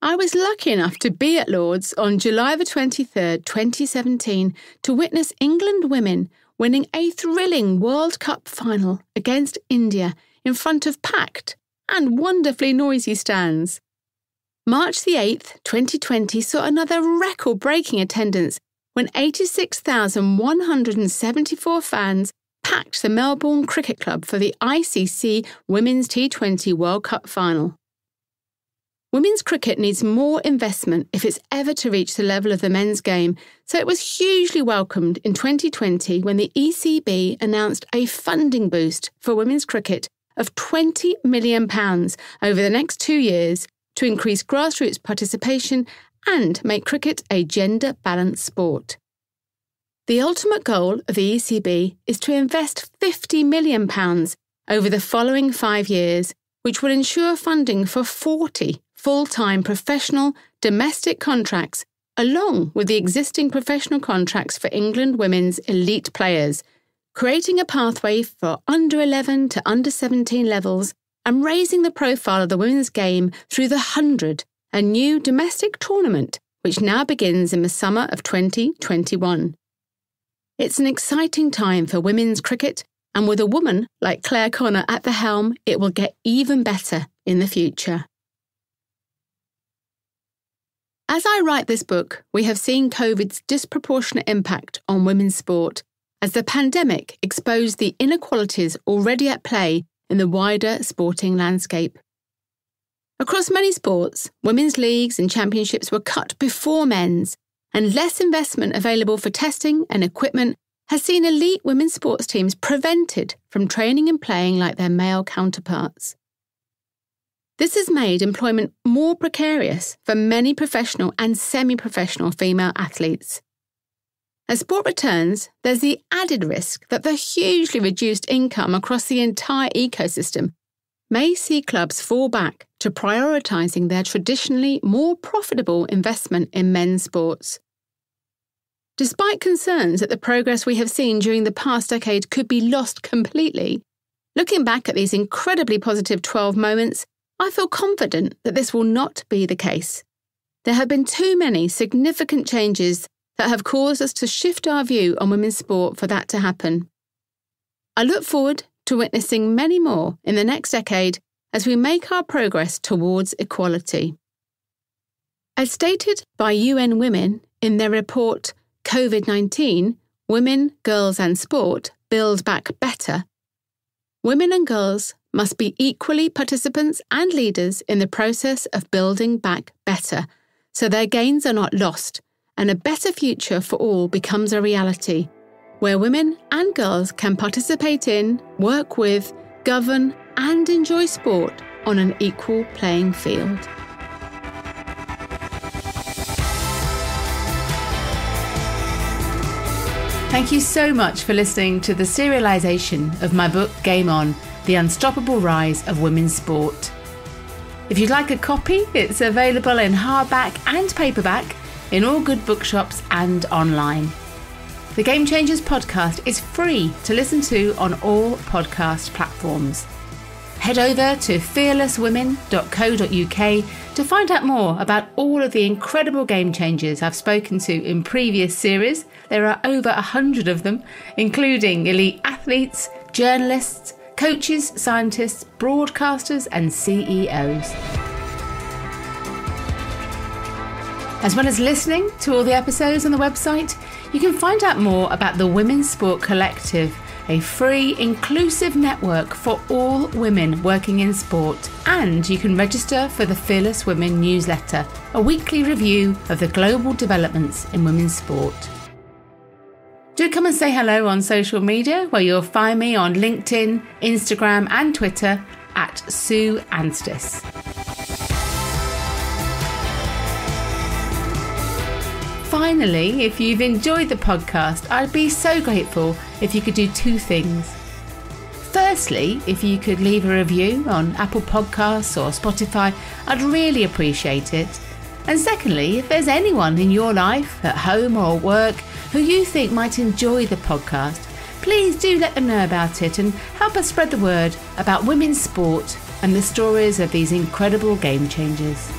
I was lucky enough to be at Lords on July the 23rd, 2017, to witness England women winning a thrilling World Cup final against India in front of packed and wonderfully noisy stands. March the 8th, 2020 saw another record-breaking attendance when 86,174 fans packed the Melbourne Cricket Club for the ICC Women's T20 World Cup final. Women's cricket needs more investment if it's ever to reach the level of the men's game, so it was hugely welcomed in 2020 when the ECB announced a funding boost for women's cricket of £20 million over the next 2 years to increase grassroots participation and make cricket a gender-balanced sport. The ultimate goal of the ECB is to invest £50 million over the following 5 years, which will ensure funding for 40 full-time professional domestic contracts, along with the existing professional contracts for England women's elite players, creating a pathway for under 11 to under 17 levels and raising the profile of the women's game through the 100, a new domestic tournament which now begins in the summer of 2021. It's an exciting time for women's cricket, and with a woman like Claire Connor at the helm, it will get even better in the future. As I write this book, we have seen COVID's disproportionate impact on women's sport as the pandemic exposed the inequalities already at play in the wider sporting landscape. Across many sports, women's leagues and championships were cut before men's, and less investment available for testing and equipment has seen elite women's sports teams prevented from training and playing like their male counterparts. This has made employment more precarious for many professional and semi-professional female athletes. As sport returns, there's the added risk that the hugely reduced income across the entire ecosystem may see clubs fall back to prioritising their traditionally more profitable investment in men's sports. Despite concerns that the progress we have seen during the past decade could be lost completely, looking back at these incredibly positive 12 moments, I feel confident that this will not be the case. There have been too many significant changes that have caused us to shift our view on women's sport for that to happen. I look forward to witnessing many more in the next decade as we make our progress towards equality. As stated by UN Women in their report COVID-19, Women, Girls and Sport Build Back Better, women and girls must be equally participants and leaders in the process of building back better, so their gains are not lost and a better future for all becomes a reality, where women and girls can participate in, work with, govern and enjoy sport on an equal playing field. Thank you so much for listening to the serialisation of my book Game On, The Unstoppable Rise of Women's Sport. If you'd like a copy, it's available in hardback and paperback in all good bookshops and online. The Game Changers podcast is free to listen to on all podcast platforms. Head over to fearlesswomen.co.uk to find out more about all of the incredible game changers I've spoken to in previous series. There are over 100 of them, including elite athletes, journalists, coaches, scientists, broadcasters and CEOs. As well as listening to all the episodes on the website, you can find out more about the Women's Sport Collective, a free, inclusive network for all women working in sport. And you can register for the Fearless Women newsletter, a weekly review of the global developments in women's sport. Do come and say hello on social media, where you'll find me on LinkedIn, Instagram and Twitter at Sue Anstiss. Finally, if you've enjoyed the podcast, I'd be so grateful if you could do two things. Firstly, if you could leave a review on Apple Podcasts or Spotify, I'd really appreciate it. And secondly, if there's anyone in your life, at home or at work, who you think might enjoy the podcast, please do let them know about it and help us spread the word about women's sport and the stories of these incredible game changers.